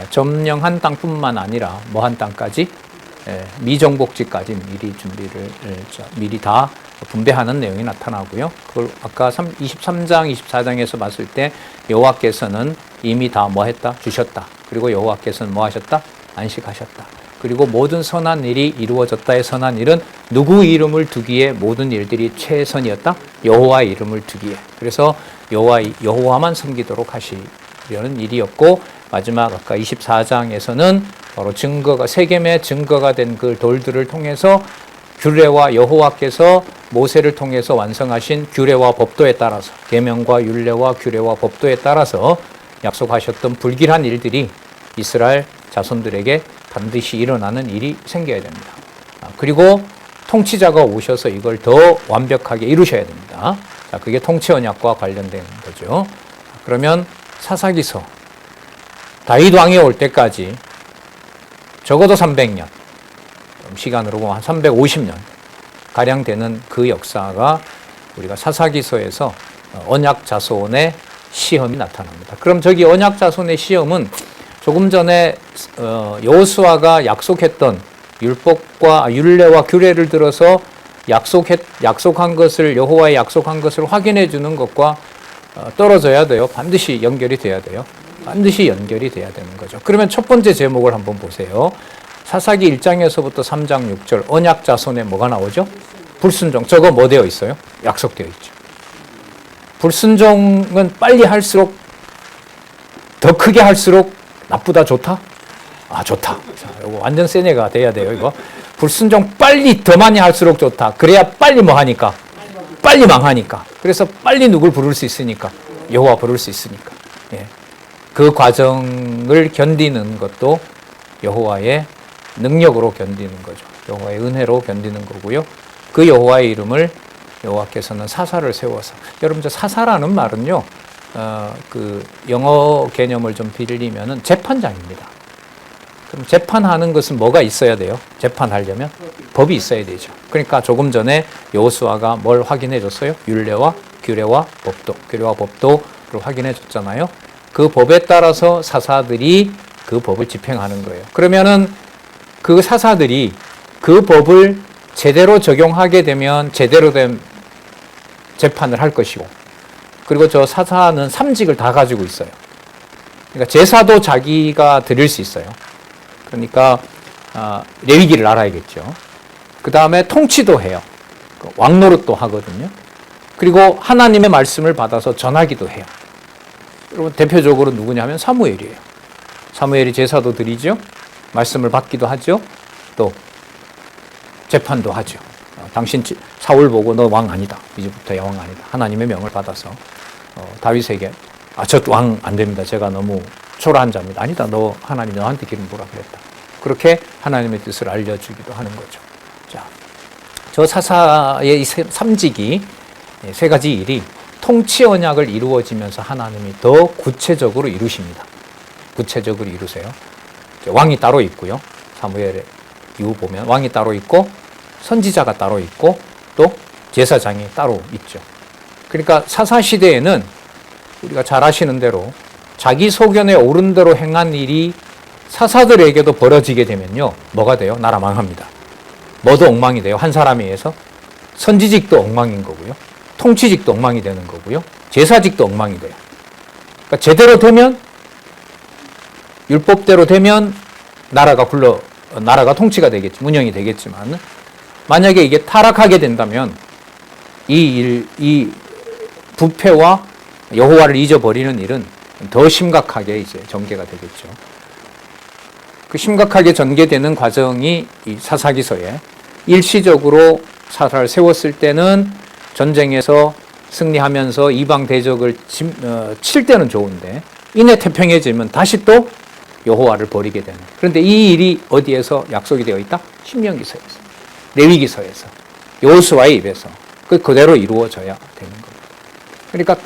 점령한 땅뿐만 아니라 뭐한 땅까지 미정복지까지 미리 준비를 미리 다 분배하는 내용이 나타나고요. 그걸 아까 23장, 24장에서 봤을 때 여호와께서는 이미 다 뭐 했다? 주셨다. 그리고 여호와께서는 뭐 하셨다? 안식하셨다. 그리고 모든 선한 일이 이루어졌다의 선한 일은 누구 이름을 두기에 모든 일들이 최선이었다? 여호와의 이름을 두기에. 그래서 여호와만 섬기도록 하시려는 일이었고 마지막 아까 24장에서는 바로 세겜의 증거가 된 그 돌들을 통해서 규례와 여호와께서 모세를 통해서 완성하신 규례와 법도에 따라서 계명과 율례와 규례와 법도에 따라서 약속하셨던 불길한 일들이 이스라엘 자손들에게 반드시 일어나는 일이 생겨야 됩니다. 그리고 통치자가 오셔서 이걸 더 완벽하게 이루셔야 됩니다. 자, 그게 통치 언약과 관련된 거죠. 그러면 사사기서 다윗 왕이 올 때까지 적어도 300년, 시간으로 보면 한 350년 가량 되는 그 역사가 우리가 사사기서에서 언약 자손의 시험이 나타납니다. 그럼 저기 언약 자손의 시험은 조금 전에 여호수아가 약속했던 율법과 율례와 규례를 들어서 약속한 것을 여호와의 약속한 것을 확인해 주는 것과 떨어져야 돼요. 반드시 연결이 돼야 돼요. 반드시 연결이 돼야 되는 거죠. 그러면 첫 번째 제목을 한번 보세요. 사사기 1장에서부터 3장 6절 언약 자손에 뭐가 나오죠? 불순종. 저거 뭐 되어 있어요? 약속되어 있죠. 불순종은 빨리 할수록 더 크게 할수록 나쁘다 좋다? 아 좋다. 자, 이거 완전 센 애가 돼야 돼요. 이거 불순종 빨리 더 많이 할수록 좋다. 그래야 빨리 뭐 하니까? 빨리 망하니까. 그래서 빨리 누굴 부를 수 있으니까. 여호와 부를 수 있으니까. 예. 그 과정을 견디는 것도 여호와의 능력으로 견디는 거죠. 여호와의 은혜로 견디는 거고요. 그 여호와의 이름을 여호와께서는 사사를 세워서, 여러분 저 사사라는 말은요, 그 영어 개념을 좀 빌리면은 재판장입니다. 그럼 재판하는 것은 뭐가 있어야 돼요? 재판하려면 법이 있어야 되죠. 그러니까 조금 전에 여호수아가 뭘 확인해 줬어요? 율례와 규례와 법도, 규례와 법도를 확인해 줬잖아요. 그 법에 따라서 사사들이 그 법을 집행하는 거예요. 그러면은 그 사사들이 그 법을 제대로 적용하게 되면 제대로 된 재판을 할 것이고, 그리고 저 사사는 삼직을 다 가지고 있어요. 그러니까 제사도 자기가 드릴 수 있어요. 그러니까 레위기를 알아야겠죠. 그 다음에 통치도 해요. 왕노릇도 하거든요. 그리고 하나님의 말씀을 받아서 전하기도 해요. 여러분 대표적으로 누구냐면 사무엘이에요. 사무엘이 제사도 드리죠. 말씀을 받기도 하죠. 또 재판도 하죠. 당신 사울 보고 너 왕 아니다. 이제부터 왕 아니다. 하나님의 명을 받아서 다윗에게 저 왕 안 됩니다. 제가 너무 초라한 자입니다. 아니다. 너 하나님 너한테 기름 부으라 그랬다. 그렇게 하나님의 뜻을 알려주기도 하는 거죠. 자, 저 사사의 이 삼직이 세 가지 일이 통치 언약을 이루어지면서 하나님이 더 구체적으로 이루십니다. 구체적으로 이루세요. 왕이 따로 있고요. 사무엘 이후 보면 왕이 따로 있고 선지자가 따로 있고 또 제사장이 따로 있죠. 그러니까 사사 시대에는 우리가 잘 아시는 대로 자기 소견에 옳은 대로 행한 일이 사사들에게도 벌어지게 되면요. 뭐가 돼요? 나라 망합니다. 뭐도 엉망이 돼요. 한 사람에 의해서. 선지직도 엉망인 거고요. 통치직도 엉망이 되는 거고요. 제사직도 엉망이 돼요. 그러니까 제대로 되면, 율법대로 되면 나라가 통치가 되겠지, 운영이 되겠지만, 만약에 이게 타락하게 된다면 이 부패와 여호와를 잊어버리는 일은 더 심각하게 이제 전개가 되겠죠. 그 심각하게 전개되는 과정이 이 사사기서에 일시적으로 사사를 세웠을 때는 전쟁에서 승리하면서 이방 대적을 칠 때는 좋은데 이내 태평해지면 다시 또 여호와를 버리게 되는. 그런데 이 일이 어디에서 약속이 되어 있다? 신명기서에서, 레위기서에서, 여호수아의 입에서 그대로 이루어져야 되는 겁니다. 그러니까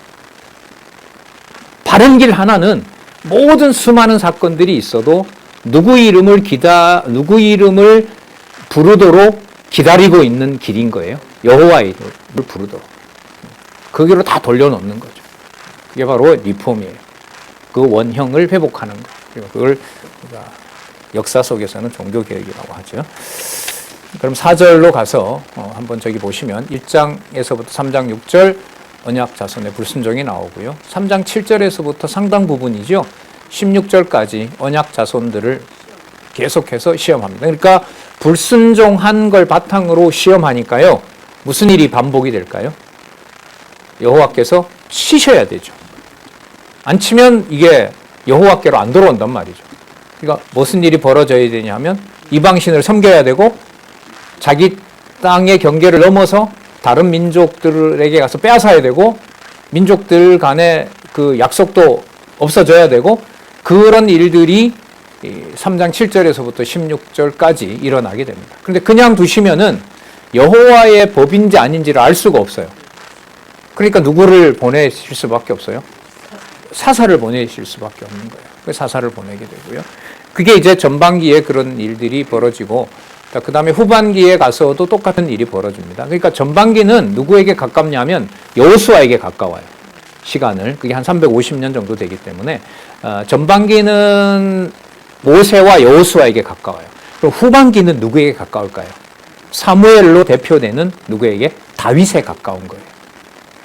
바른 길 하나는 모든 수많은 사건들이 있어도 누구 이름을 부르도록 기다리고 있는 길인 거예요. 여호와의 이름을 부르도록. 그 길로 다 돌려놓는 거죠. 그게 바로 리폼이에요. 그 원형을 회복하는 거. 그리고 그걸 역사 속에서는 종교개혁이라고 하죠. 그럼 4절로 가서 한번 저기 보시면 1장에서부터 3장 6절 언약 자손의 불순종이 나오고요. 3장 7절에서부터 상당 부분이죠. 16절까지 언약 자손들을 계속해서 시험합니다. 그러니까 불순종한 걸 바탕으로 시험하니까요. 무슨 일이 반복이 될까요? 여호와께서 치셔야 되죠. 안 치면 이게 여호와께로 안 돌아온단 말이죠. 그러니까 무슨 일이 벌어져야 되냐면 이방신을 섬겨야 되고 자기 땅의 경계를 넘어서 다른 민족들에게 가서 빼앗아야 되고 민족들 간의 그 약속도 없어져야 되고 그런 일들이 3장 7절에서부터 16절까지 일어나게 됩니다. 그런데 그냥 두시면은 여호와의 법인지 아닌지를 알 수가 없어요. 그러니까 누구를 보내실 수밖에 없어요? 사사를 보내실 수밖에 없는 거예요. 그래서 사사를 보내게 되고요. 그게 이제 전반기에 그런 일들이 벌어지고 그 다음에 후반기에 가서도 똑같은 일이 벌어집니다. 그러니까 전반기는 누구에게 가깝냐면 여호수아에게 가까워요. 시간을. 그게 한 350년 정도 되기 때문에 전반기는 모세와 여호수아에게 가까워요. 그럼 후반기는 누구에게 가까울까요? 사무엘로 대표되는 누구에게? 다윗에 가까운 거예요.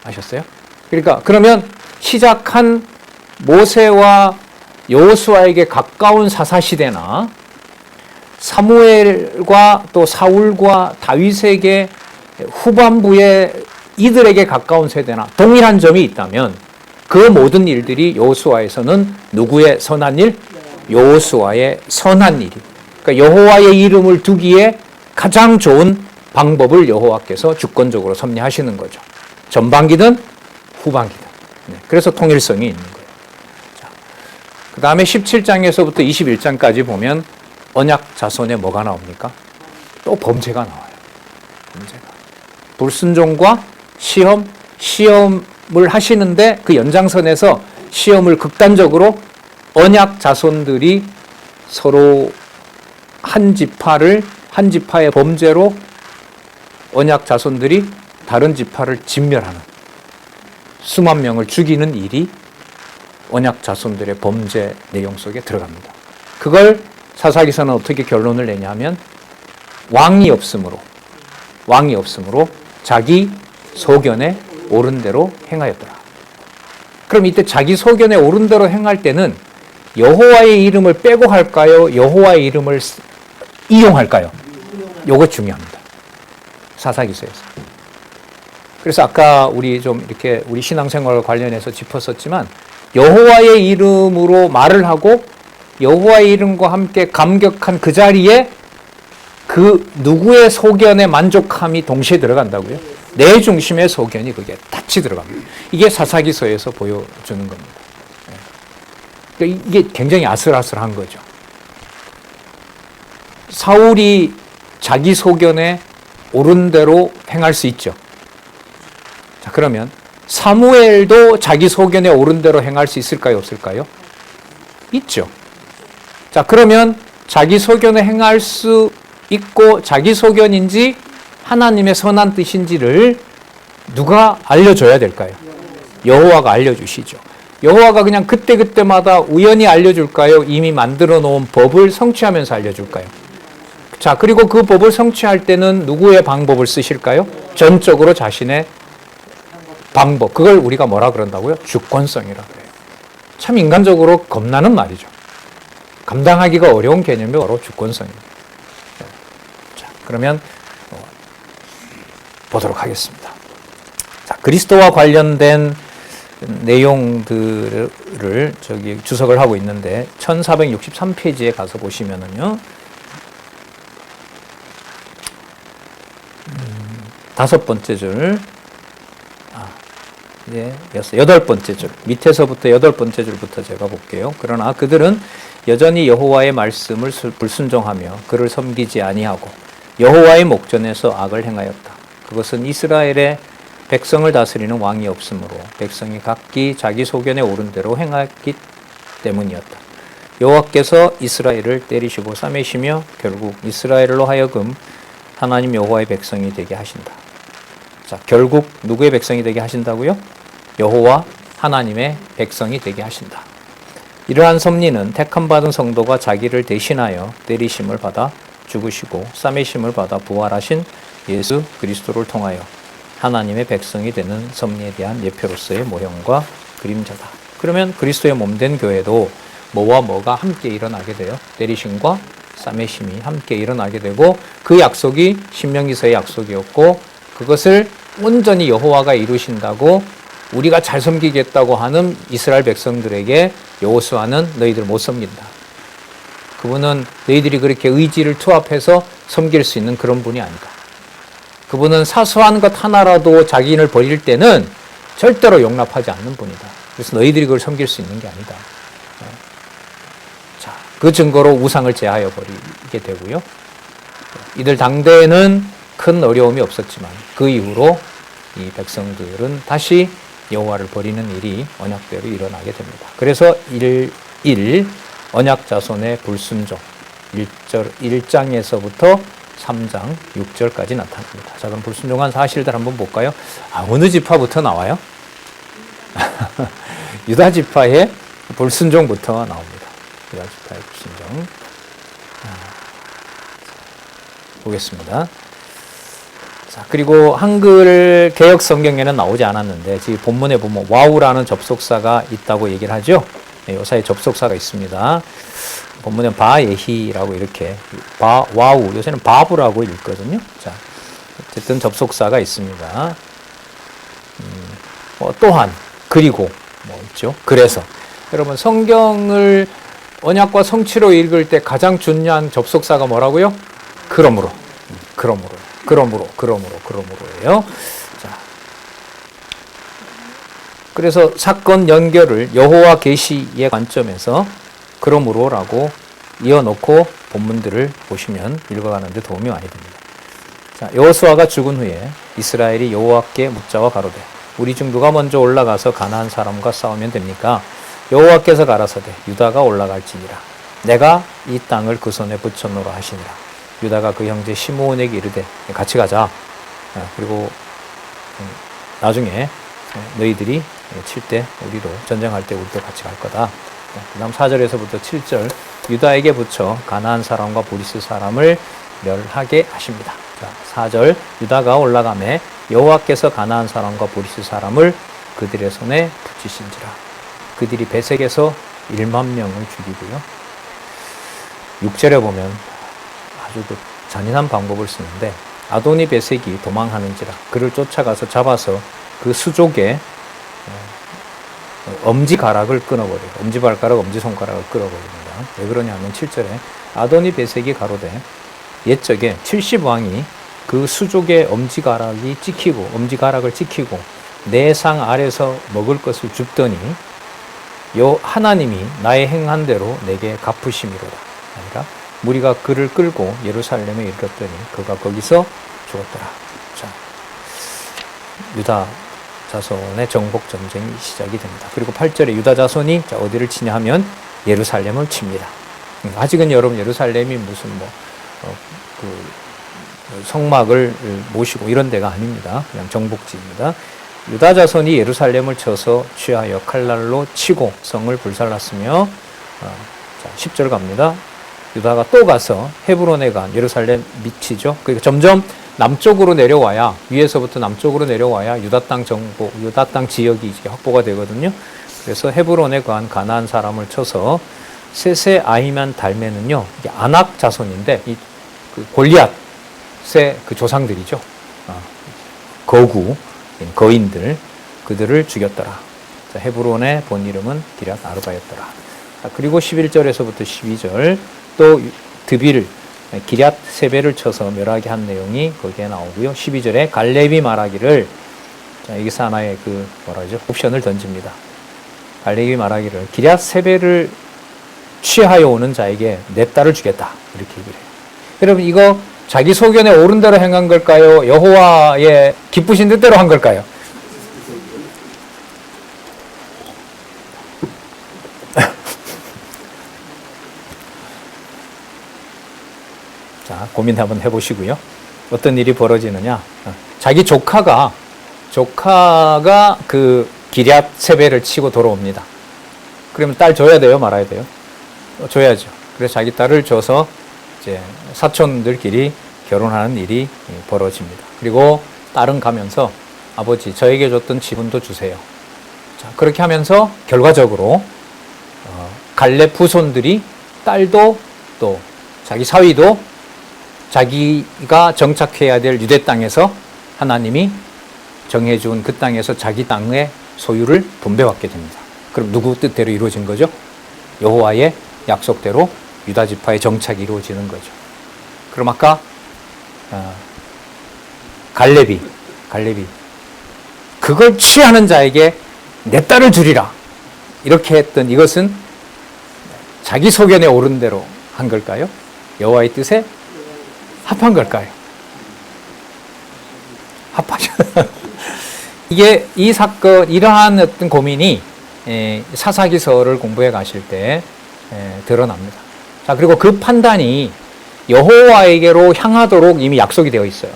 아셨어요? 그러니까 그러면 시작한 모세와 여호수아에게 가까운 사사시대나 사무엘과 또 사울과 다윗에게 후반부에 이들에게 가까운 세대나 동일한 점이 있다면 그 모든 일들이 여호수아에서는 누구의 선한 일? 여호수아의 선한 일이. 그러니까 여호와의 이름을 두기에 가장 좋은 방법을 여호와께서 주권적으로 섭리하시는 거죠. 전반기든 후반기든. 그래서 통일성이 있는 거예요. 그 다음에 17장에서부터 21장까지 보면 언약 자손에 뭐가 나옵니까? 또 범죄가 나와요. 범죄가. 불순종과 시험을 하시는데 그 연장선에서 시험을 극단적으로 언약 자손들이 서로 한 지파의 범죄로 언약 자손들이 다른 지파를 진멸하는 수만 명을 죽이는 일이 언약 자손들의 범죄 내용 속에 들어갑니다. 그걸 사사기서는 어떻게 결론을 내냐면 왕이 없으므로 자기 소견에 옳은 대로 행하였더라. 그럼 이때 자기 소견에 옳은 대로 행할 때는 여호와의 이름을 빼고 할까요? 여호와의 이름을 이용할까요? 요거 중요합니다. 사사기서에서. 그래서 아까 우리 신앙생활 관련해서 짚었었지만 여호와의 이름으로 말을 하고 여호와의 이름과 함께 감격한 그 자리에 그 누구의 소견에 만족함이 동시에 들어간다고요? 내 중심의 소견이 그게 같이 들어갑니다. 이게 사사기서에서 보여주는 겁니다. 그러니까 이게 굉장히 아슬아슬한 거죠. 사울이 자기 소견에 옳은 대로 행할 수 있죠. 자, 그러면 사무엘도 자기 소견에 옳은 대로 행할 수 있을까요? 없을까요? 있죠. 자, 그러면 자기 소견에 행할 수 있고 자기 소견인지 하나님의 선한 뜻인지를 누가 알려줘야 될까요? 여호와가 알려주시죠. 여호와가 그냥 그때그때마다 우연히 알려줄까요? 이미 만들어 놓은 법을 성취하면서 알려줄까요? 자, 그리고 그 법을 성취할 때는 누구의 방법을 쓰실까요? 전적으로 자신의 방법. 그걸 우리가 뭐라 그런다고요? 주권성이라 그래요. 참 인간적으로 겁나는 말이죠. 감당하기가 어려운 개념이 바로 주권성입니다. 자, 그러면 보도록 하겠습니다. 자, 그리스도와 관련된 내용들을 주석을 하고 있는데 1463페이지에 가서 보시면은요. 5번째 줄, 여덟 번째 줄, 밑에서부터 8번째 줄부터 제가 볼게요. 그러나 그들은 여전히 여호와의 말씀을 불순종하며 그를 섬기지 아니하고 여호와의 목전에서 악을 행하였다. 그것은 이스라엘의 백성을 다스리는 왕이 없으므로 백성이 각기 자기 소견에 옳은 대로 행하기 때문이었다. 여호와께서 이스라엘을 때리시고 싸매시며 결국 이스라엘로 하여금 하나님 여호와의 백성이 되게 하신다. 자, 결국 누구의 백성이 되게 하신다고요? 여호와 하나님의 백성이 되게 하신다. 이러한 섭리는 택함받은 성도가 자기를 대신하여 때리심을 받아 죽으시고 싸매심을 받아 부활하신 예수 그리스도를 통하여 하나님의 백성이 되는 섭리에 대한 예표로서의 모형과 그림자다. 그러면 그리스도의 몸된 교회도 뭐와 뭐가 함께 일어나게 돼요? 때리심과 싸매심이 함께 일어나게 되고 그 약속이 신명기서의 약속이었고 그것을 온전히 여호와가 이루신다고 우리가 잘 섬기겠다고 하는 이스라엘 백성들에게 여호수아는 너희들 못 섬긴다. 그분은 너희들이 그렇게 의지를 투합해서 섬길 수 있는 그런 분이 아니다. 그분은 사소한 것 하나라도 자기인을 버릴 때는 절대로 용납하지 않는 분이다. 그래서 너희들이 그걸 섬길 수 있는 게 아니다. 자, 그 증거로 우상을 제하여 버리게 되고요. 이들 당대에는 큰 어려움이 없었지만 그 이후로 이 백성들은 다시 여호와를 버리는 일이 언약대로 일어나게 됩니다. 그래서 1 언약 자손의 불순종 1장에서부터 3장 6절까지 나타납니다. 자, 그럼 불순종한 사실들 한번 볼까요? 어느 지파부터 나와요? 유다 지파의 불순종부터 나옵니다. 유다 지파의 불순종. 보겠습니다. 자, 그리고 한글 개역 성경에는 나오지 않았는데 지금 본문에 보면 와우라는 접속사가 있다고 얘기를 하죠. 네, 요사에 접속사가 있습니다. 본문에 바예히라고 이렇게 와우 요새는 바브라고 읽거든요. 자, 어쨌든 접속사가 있습니다. 또한 그리고 있죠. 그래서 여러분 성경을 언약과 성취로 읽을 때 가장 중요한 접속사가 뭐라고요? 그러므로. 그러므로예요. 자, 그래서 사건 연결을 여호와 계시의 관점에서 그러므로라고 이어놓고 본문들을 보시면 읽어가는 데 도움이 많이 됩니다. 자, 여호수아가 죽은 후에 이스라엘이 여호와께 묻자와 가로되 우리 중 누가 먼저 올라가서 가나안 사람과 싸우면 됩니까? 여호와께서 가라사대 유다가 올라갈지니라. 내가 이 땅을 그 손에 붙여놓으라 하시니라. 유다가 그 형제 시므온에게 이르되 같이 가자. 그리고 나중에 너희들이 칠 때 우리도 전쟁할 때 우리도 같이 갈 거다. 그 다음 4절에서부터 7절 유다에게 붙여 가나안 사람과 브리스 사람을 멸하게 하십니다. 자, 4절 유다가 올라가매 여호와께서 가나안 사람과 브리스 사람을 그들의 손에 붙이신지라. 그들이 베색에서 1만 명을 죽이고요. 6절에 보면 아주 그 잔인한 방법을 쓰는데 아도니 베색이 도망하는지라 그를 쫓아가서 잡아서 그 수족에 엄지가락을 끊어버려요. 엄지발가락, 엄지손가락을 끊어버립니다. 왜 그러냐면 7절에 아도니 베색이 가로되 옛적에 70왕이 그 수족의 엄지가락을 찍히고 내 상 아래서 먹을 것을 줍더니 요 하나님이 나의 행한 대로 내게 갚으심이로다. 아니라 무리가 그를 끌고 예루살렘에 이르렀더니 그가 거기서 죽었더라. 자, 유다 자손의 정복 전쟁이 시작이 됩니다. 그리고 8절에 유다 자손이 어디를 치냐 하면 예루살렘을 칩니다. 아직은 여러분 예루살렘이 무슨 성막을 모시고 이런 데가 아닙니다. 그냥 정복지입니다. 유다 자손이 예루살렘을 쳐서 취하여 칼날로 치고 성을 불살랐으며 10절 갑니다. 유다가 또 가서 헤브론에 간 예루살렘 밑이죠. 그러니까 점점 남쪽으로 내려와야 위에서부터 남쪽으로 내려와야 유다 땅 정복, 유다 땅 지역이 이제 확보가 되거든요. 그래서 헤브론에 간 가나안 사람을 쳐서 셋의 아이만 달매는요. 이게 아낙 자손인데 이 골리앗의 그 조상들이죠. 거인들 그들을 죽였더라. 자, 헤브론의 본 이름은 기럇 아르바였더라. 그리고 11절에서부터 12절 또 드빌 기럇 세베를 쳐서 멸하게 한 내용이 거기에 나오고요. 12절에 갈렙이 말하기를 자, 여기서 하나의 옵션을 던집니다. 갈렙이 말하기를 기럇 세베를 취하여 오는 자에게 내 딸을 주겠다. 이렇게 얘기를 해요. 여러분 이거 자기 소견에 옳은 대로 행한 걸까요? 여호와의 기쁘신 뜻대로 한 걸까요? 자, 고민 한번 해보시고요. 어떤 일이 벌어지느냐? 자기 조카가 그 기럇 세베를 치고 돌아옵니다. 그러면 딸 줘야 돼요, 말아야 돼요? 줘야죠. 그래서 자기 딸을 줘서 이제 사촌들끼리 결혼하는 일이 벌어집니다. 그리고 딸은 가면서 아버지 저에게 줬던 지분도 주세요. 자, 그렇게 하면서 결과적으로 갈렙 후손들이 딸도 또 자기 사위도 자기가 정착해야 될 유대 땅에서 하나님이 정해준 그 땅에서 자기 땅의 소유를 분배받게 됩니다. 그럼 누구 뜻대로 이루어진 거죠? 여호와의 약속대로 유다 지파의 정착이 이루어지는 거죠. 그럼 아까 갈렙이 그걸 취하는 자에게 내 딸을 주리라 이렇게 했던 이것은 자기 소견에 옳은 대로 한 걸까요? 여호와의 뜻에 합한 걸까요? 합하죠. 이게 이 사건 이러한 어떤 고민이 사사기서를 공부해 가실 때 드러납니다. 자, 그리고 그 판단이 여호와에게로 향하도록 이미 약속이 되어 있어요.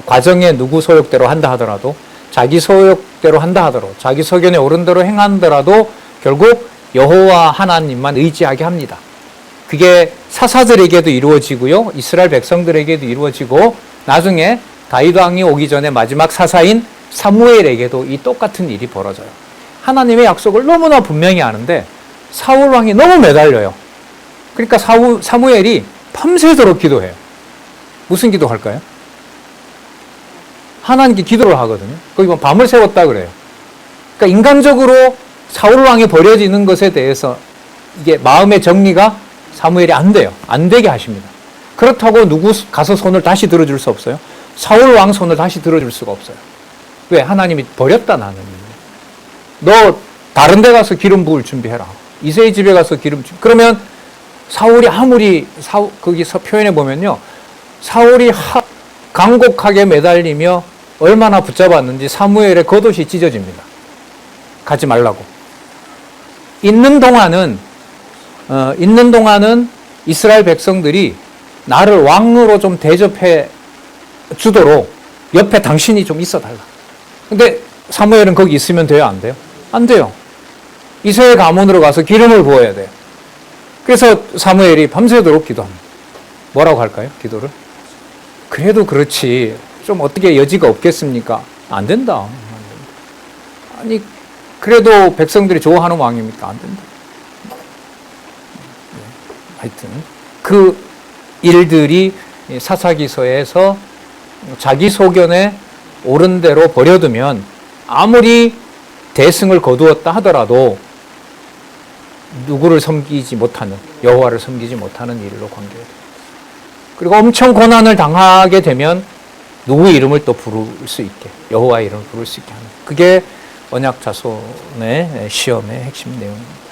과정에 누구 소욕대로 한다 하더라도 자기 소욕대로 한다 하더라도 자기 소견에 옳은 대로 행한더라도 결국 여호와 하나님만 의지하게 합니다. 그게 사사들에게도 이루어지고요. 이스라엘 백성들에게도 이루어지고 나중에 다윗 왕이 오기 전에 마지막 사사인 사무엘에게도 이 똑같은 일이 벌어져요. 하나님의 약속을 너무나 분명히 아는데 사울 왕이 너무 매달려요. 그러니까 사무엘이 밤새도록 기도해요. 무슨 기도할까요? 하나님께 기도를 하거든요. 거기 보면 밤을 새웠다 그래요. 그러니까 인간적으로 사울 왕이 버려지는 것에 대해서 이게 마음의 정리가 사무엘이 안 돼요. 안 되게 하십니다. 그렇다고 누구 가서 손을 다시 들어줄 수 없어요? 사울 왕 손을 다시 들어줄 수가 없어요. 왜? 하나님이 버렸다 나는. 너 다른 데 가서 기름 부을 준비해라. 이새의 집에 가서 그러면 사울이 아무리 거기서 표현해 보면요. 사울이 간곡하게 매달리며 얼마나 붙잡았는지 사무엘의 겉옷이 찢어집니다. 가지 말라고. 있는 동안은 이스라엘 백성들이 나를 왕으로 좀 대접해 주도록 옆에 당신이 좀 있어 달라. 근데 사무엘은 거기 있으면 돼요, 안 돼요? 안 돼요. 이새의 가문으로 가서 기름을 부어야 돼요. 그래서 사무엘이 밤새도록 기도합니다. 뭐라고 할까요? 기도를? 그래도 그렇지. 좀 어떻게 여지가 없겠습니까? 안 된다. 아니, 그래도 백성들이 좋아하는 왕입니까? 안 된다. 하여튼, 그 일들이 사사기서에서 자기 소견에 옳은 대로 버려두면 아무리 대승을 거두었다 하더라도 누구를 섬기지 못하는, 여호와를 섬기지 못하는 일로 관계가 됩니다. 그리고 엄청 고난을 당하게 되면 누구의 이름을 또 부를 수 있게, 여호와의 이름을 부를 수 있게 하는, 그게 언약 자손의 시험의 핵심 내용입니다.